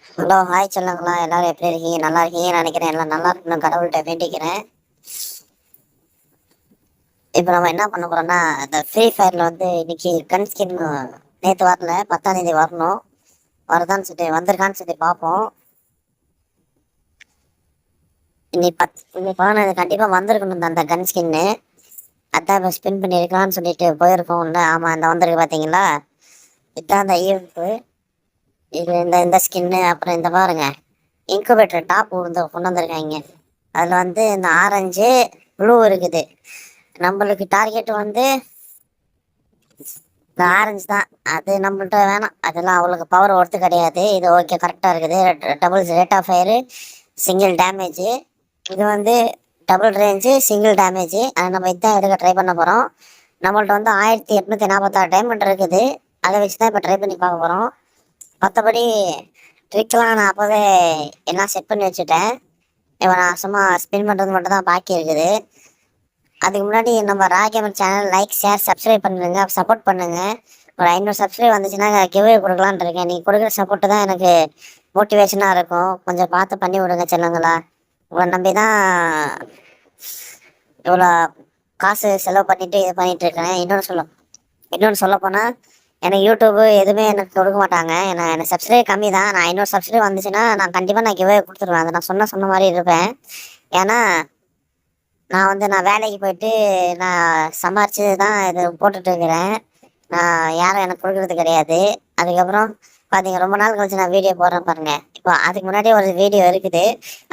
Hello, hi சொல்லுங்களா. எல்லாரும் எப்படி இருக்கீங்க? நல்லா இருக்கீங்கன்னு நினைக்கிறேன். எல்லாம் நல்லா இருக்கணும் கடவுள்கிட்ட வேண்டிக்கிறேன். இப்போ நம்ம என்ன பண்ண போறோம்னா, இந்த ஃப்ரீ ஃபயர்ல வந்து இன்னைக்கு கன் ஸ்கின் நேற்று வரல, 10ஆம் தேதி வரணும். வரதான்னு சொல்லிட்டு வந்திருக்கான்னு சொல்லி பார்ப்போம். இன்னைக்கு வாங்கினது கண்டிப்பாக வந்திருக்கணும் அந்த கன் ஸ்கின்னு. அதான் இப்போ ஸ்பின் பண்ணியிருக்கலாம்னு சொல்லிட்டு போயிருக்கோம்ல. ஆமாம், இந்த வந்திருக்கு பார்த்தீங்களா. இதுதான் அந்த ஈவெண்ட்டு. இது இந்த ஸ்கின்னு. அப்புறம் இந்த பாருங்க, இன்குபேட்டர் டாப் கொண்டு வந்திருக்காங்க. அதில் வந்து இந்த ஆரஞ்சு ப்ளூ இருக்குது. நம்மளுக்கு டார்கெட் வந்து இந்த ஆரஞ்சு தான். அது நம்மள்ட்ட வேணாம், அதெல்லாம் அவ்வளோக்கு பவர் ஒர்த்து கிடையாது. இது ஓகே, கரெக்டாக இருக்குது. Double rate of fire, single damage. இது வந்து டபுள் ரேஞ்சு, சிங்கிள் டேமேஜு. அதை நம்ம இதான் எடுக்க ட்ரை பண்ண போகிறோம். நம்மள்ட்ட வந்து 1846 டைமண்ட் இருக்குது. அதை வச்சு தான் இப்போ ட்ரை பண்ணி பார்க்க போகிறோம். மற்றபடி ட்ரிக்லாம் நான் அப்போவே எல்லாம் செட் பண்ணி வச்சுட்டேன். இப்போ நான் சும்மா ஸ்பின் பண்ணுறது மட்டும் தான் பாக்கி இருக்குது. அதுக்கு முன்னாடி நம்ம ராகேமர் சேனல் லைக், ஷேர், சப்ஸ்கிரைப் பண்ணுங்க, சப்போர்ட் பண்ணுங்க. ஒரு 500 சப்ஸ்கிரைப் வந்துச்சுன்னா கிவ்வே கொடுக்கலான்னு இருக்கேன். நீங்கள் கொடுக்குற சப்போர்ட்டு தான் எனக்கு மோட்டிவேஷனாக இருக்கும். கொஞ்சம் பார்த்து பண்ணி விடுங்க செல்லுங்களா. உங்களை நம்பி தான் இவ்வளோ காசு செலவு பண்ணிட்டு இது பண்ணிட்டு இருக்கிறேன். இன்னொன்று சொல்ல போனால், எனக்கு யூடியூப்பு எதுவுமே எனக்கு கொடுக்க மாட்டாங்க. எனக்கு சப்ஸ்கிரைப் கம்மி தான். நான் 500 சப்ஸ்கிரைப் வந்துச்சுன்னா நான் கண்டிப்பாக கிவ்வே கொடுத்துருவேன். அதை நான் சொன்ன மாதிரி இருப்பேன். ஏன்னா நான் வேலைக்கு போயிட்டு நான் சம்பாரிச்சு தான் இது போட்டுட்டு இருக்கிறேன். நான் யாரும் எனக்கு கொடுக்குறது கிடையாது. அதுக்கப்புறம் பார்த்தீங்க, ரொம்ப நாள் கழிச்சு நான் வீடியோ போடுறேன் பாருங்க. இப்போ அதுக்கு முன்னாடி ஒரு வீடியோ இருக்குது.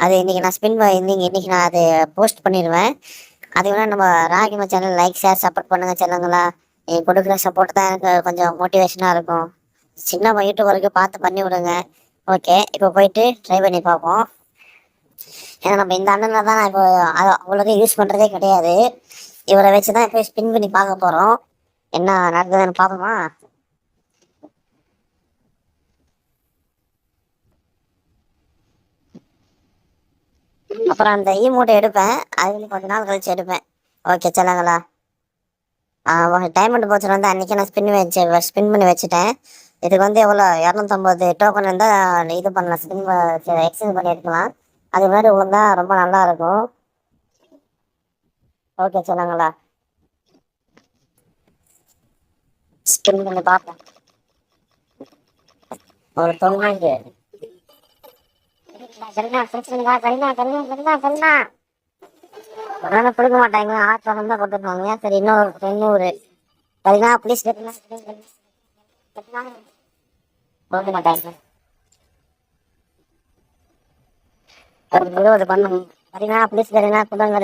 அது இன்னைக்கு நான் இன்னைக்கு நான் அது போஸ்ட் பண்ணிடுவேன். அதுக்கு முன்னாடி நம்ம ராகிமா சேனல் லைக், ஷேர், சப்போர்ட் பண்ணுங்க செல்லுங்களா. நீங்கள் கொடுக்குற சப்போர்ட் தான் எனக்கு கொஞ்சம் மோட்டிவேஷனாக இருக்கும். சின்ன யூடியூபருக்கு பார்த்து பண்ணி விடுங்க. ஓகே, இப்போ போயிட்டு ட்ரை பண்ணி பார்ப்போம். ஏன்னா நம்ம இந்த அண்ணனை தான் நான் இப்போ அவ்வளோக்கு யூஸ் பண்ணுறதே கிடையாது. இவரை வச்சு தான் இப்போ ஸ்பின் பண்ணி பார்க்க போகிறோம். என்ன நடக்குதுன்னு பார்ப்போமா. அப்புறம் அந்த மூட்டை எடுப்பேன். அது கொஞ்ச நாள் கழிச்சு எடுப்பேன். ஓகே சொல்லுங்களா. டைமண்ட் போச்சு வந்து அன்றைக்கி நான் ஸ்பின் பண்ணி வச்சுட்டேன். இதுக்கு வந்து எவ்வளோ 250 டோக்கன் இருந்தால் இது பண்ணலாம், எக்ஸ்சேஞ்ச் பண்ணி எடுக்கலாம். அது மாதிரி விழுந்தா ரொம்ப நல்லா இருக்கும். ஓகே சொல்லுங்களா. ஸ்பின் பண்ணி பார்ப்போம். ஒரு 90 கொடுக்க மாட்டாங்க. 600 தான் கொடுத்துருப்பாங்க. சரி, இன்னொரு 90 சரிண்ணா ப்ளீஸ். கொடுக்க மாட்டாங்க. ஒரு 20 பண்ணும். கரீனா ப்ளீஸ், கரீனா கொடுங்க.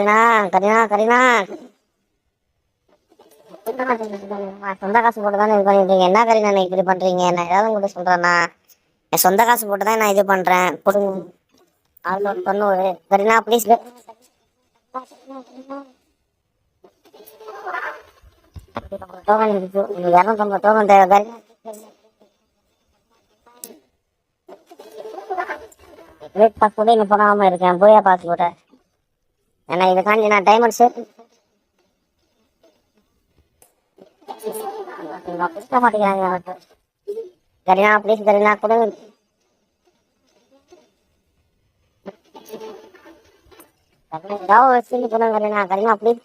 கரீனா சொந்த காசு போட்டு தானே இது பண்ணிட்டு என்ன கரீனா நீ இப்படி பண்றீங்க? நான் ஏதாவது உங்கள்கிட்ட சொல்றேன்னா, என் சொந்த காசு போட்டு தான் நான் இது பண்றேன். கொடுங்க. 690 கரீனா ப்ளீஸ். 250 டோக்கன் தேவை கரீனா. பாஸ்போர்ட்டே இன்னும் போடாமல் இருக்கேன். போயா பாஸ்போர்ட்டை. ஏன்னா இதுக்காண்டி நான் டைமண்ட் சேர்த்து கொடுக்க மாட்டேங்கிறாங்க. கரீனா ப்ளீஸ், கரீனா கொடுங்க. ஏதாவது ஒரு சீனி கொடுங்க கரீனா. கரீனா ப்ளீஸ்.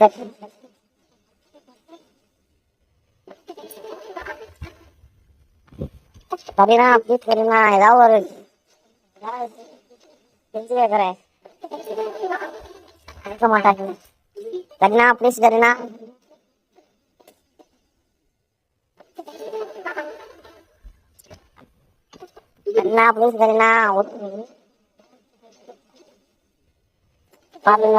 கரீனா ப்ளீஸ், கரீனா ஏதாவது ஒரு செஞ்சு கேட்குறேன். கொடுக்க மாட்டாங்க. கரீனா ப்ளீஸ், கரீனா. கரீனா ப்ளீஸ், கரீனா. பாருங்க,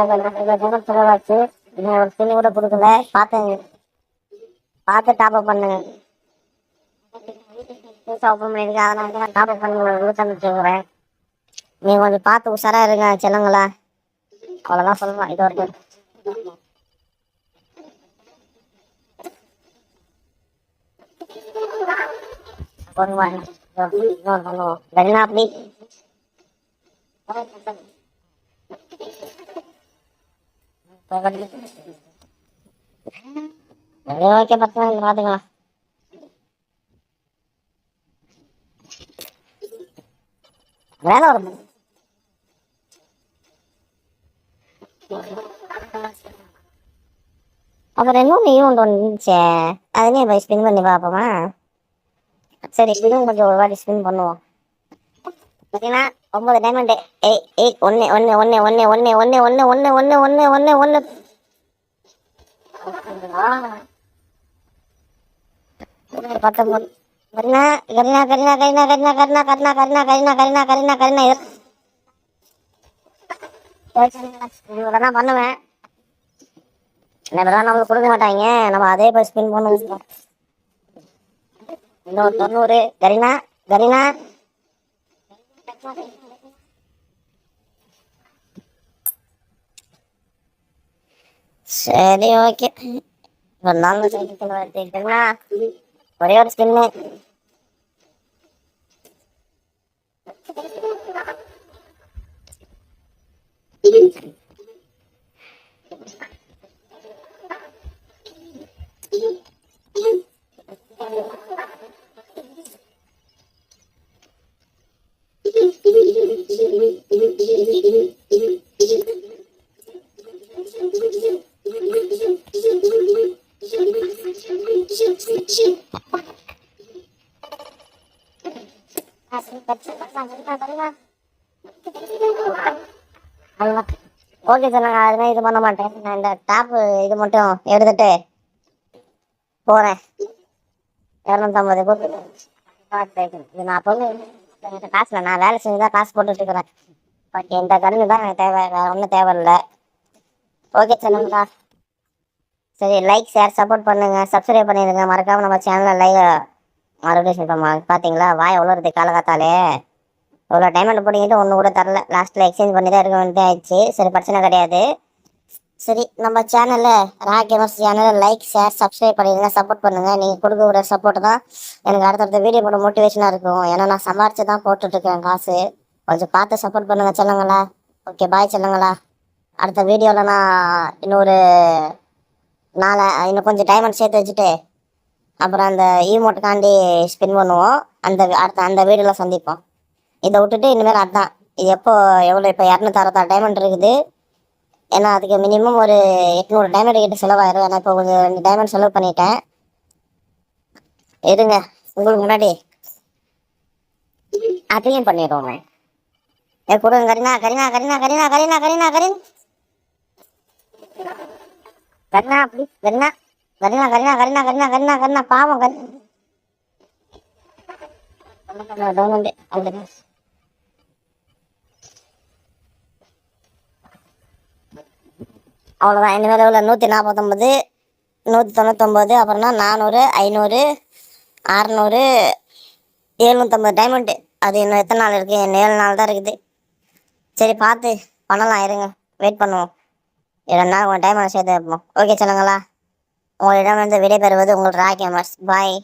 செலவாச்சு. இன்னும் ஒரு சின்ன கூட கொடுக்கல. பார்த்து டாப் அப் பண்ணுங்க. ஓப்பன் பண்ணிருக்கு. அதனால நான் டாப் அப் பண்ணி உங்களுக்கு அனுப்பிச்சுக்கிறேன். நீங்க கொஞ்சம் பார்த்து உஷாரா இருங்க செல்லுங்களா. அவ்வளோதான் சொல்லலாம். இது வரைக்கும் பண்ணுவோம். கரீனா ப்ளீஸ். ஓகே, பார்த்துக்கலாம். வேலை வரும். அப்புறம் இன்னொன்று ஈவெண்ட் ஒன்று இருந்துச்சே, அதுலேயும் போய் ஸ்பின் பண்ணி பார்ப்போமா? சரி, இதுவும் கொஞ்சம் ஒரு வாட்டி ஸ்பின் பண்ணுவோம். பார்த்தீங்கன்னா 9 டைமண்டு. ஏய் ஏய், ஒன்று ஒன்று ஒன்று ஒன்று ஒன்று ஒன்று ஒன்று ஒன்று ஒன்று ஒன்று ஒன்று ஒன்று. பத்தொன்பது. கரினா கரினா கரினா கரினா கரினா கரினா கரினா கரினா கரினா கரினா கரினா கரினா இதெல்லாம் பண்ணுவேன். இதெல்லாம் நம்மளுக்கு கொடுக்க மாட்டாங்க, நம்ம அதே போய் ஸ்பின் பண்ணுவோம். இன்னொரு 90. Garena Garena. சரி, ஓகே. ஒரு நாள் கரினா ஒரே ஒரு ஸ்பின்னு. ஓகே சார், நாங்கள் அதுமாதிரி இது பண்ண மாட்டேன். நான் இந்த டாப்பு இது மட்டும் எடுத்துட்டு போகிறேன். 250 கொடுத்து இது நான் பொண்ணு என்கிட்ட காசில் நான் வேலை செஞ்சு தான் காசு போட்டுட்டு இருக்கிறேன். ஓகே, இந்த கருணு தான் எனக்கு தேவை, வேறு ஒன்றும் தேவையில்லை. ஓகே சொல்லுங்களா? சரி, லைக் ஷேர் சப்போர்ட் பண்ணுங்கள், சப்ஸ்கிரைப் பண்ணிடுங்க. மறக்காமல் நம்ம சேனலில் லைவ் மறுபடியும் சொல்கிறோமா? பார்த்தீங்களா வாய் எவ்வளோ இருக்குது காலகாத்தாலே. இவ்வளோ டைமண்ட் போட்டிக்கிட்டு ஒன்று கூட தரல, லாஸ்ட்டில் எக்ஸ்சேஞ்ச் பண்ணி தான் இருக்க வேண்டியது ஆயிடுச்சு. சரி, பிரச்சனை கிடையாது. சரி, நம்ம சேனலில் ராகேமர்ஸ் சேனலில் லைக் ஷேர் சப்ஸ்கிரைப் பண்ணிடுங்க, சப்போர்ட் பண்ணுங்கள். நீங்கள் கொடுக்க விட சப்போர்ட் தான் எனக்கு அடுத்தடுத்த வீடியோ போட மோட்டிவேஷனாக இருக்கும். ஏன்னா நான் சம்பாரிச்சு தான் போட்டுட்ருக்கேன் காசு. கொஞ்சம் பார்த்து சப்போர்ட் பண்ணுங்கள் சொல்லுங்களா? ஓகே, பாய் சொல்லுங்களா? அடுத்த வீடியோவில் நான் இன்னொரு இன்னும் கொஞ்சம் டைமண்ட் சேர்த்து வச்சுட்டு அப்புறம் அந்த ஈமோட்டுக்காண்டி ஸ்பின் பண்ணுவோம். அந்த வீடியோவில் சந்திப்போம். இதை விட்டுட்டு இனிமேல் அதுதான். இது எவ்வளோ இப்போ 266 டைமண்ட் இருக்குது. ஏன்னா அதுக்கு மினிமம் ஒரு 800 டைமண்ட் கிட்ட செலவாயிரும். ஏன்னா இப்போ கொஞ்சம் 2 டைமண்ட் செலவு பண்ணிட்டேன். இருங்க, உங்களுக்கு முன்னாடி அதையும் பண்ணிடுவோமே. கொடுங்க கரினா கரினா கரினா கரினா கரினா கரினா கரின் கரினா அப்படி கரினா கரினா கரினா கரினா கரினா கரினா கரினா பாவம் அவ்வளோதான். இனிமேல் எவ்வளோ 149 199, அப்புறம்னா 400 500 600 750 டைமண்ட்டு. அது இன்னும் எத்தனை நாள் இருக்குது? இன்னும் 7 நாள் தான் இருக்குது. சரி, பார்த்து பண்ணலாம், இருங்க, வெயிட் பண்ணுவோம். 2 நாள் உங்கள் டைமண்ட் சேர்த்து வைப்போம். ஓகே சொல்லுங்களா? உங்களிடம் வந்து விடைபெறுவது உங்கள் ராகேமர்ஸ். பாய்.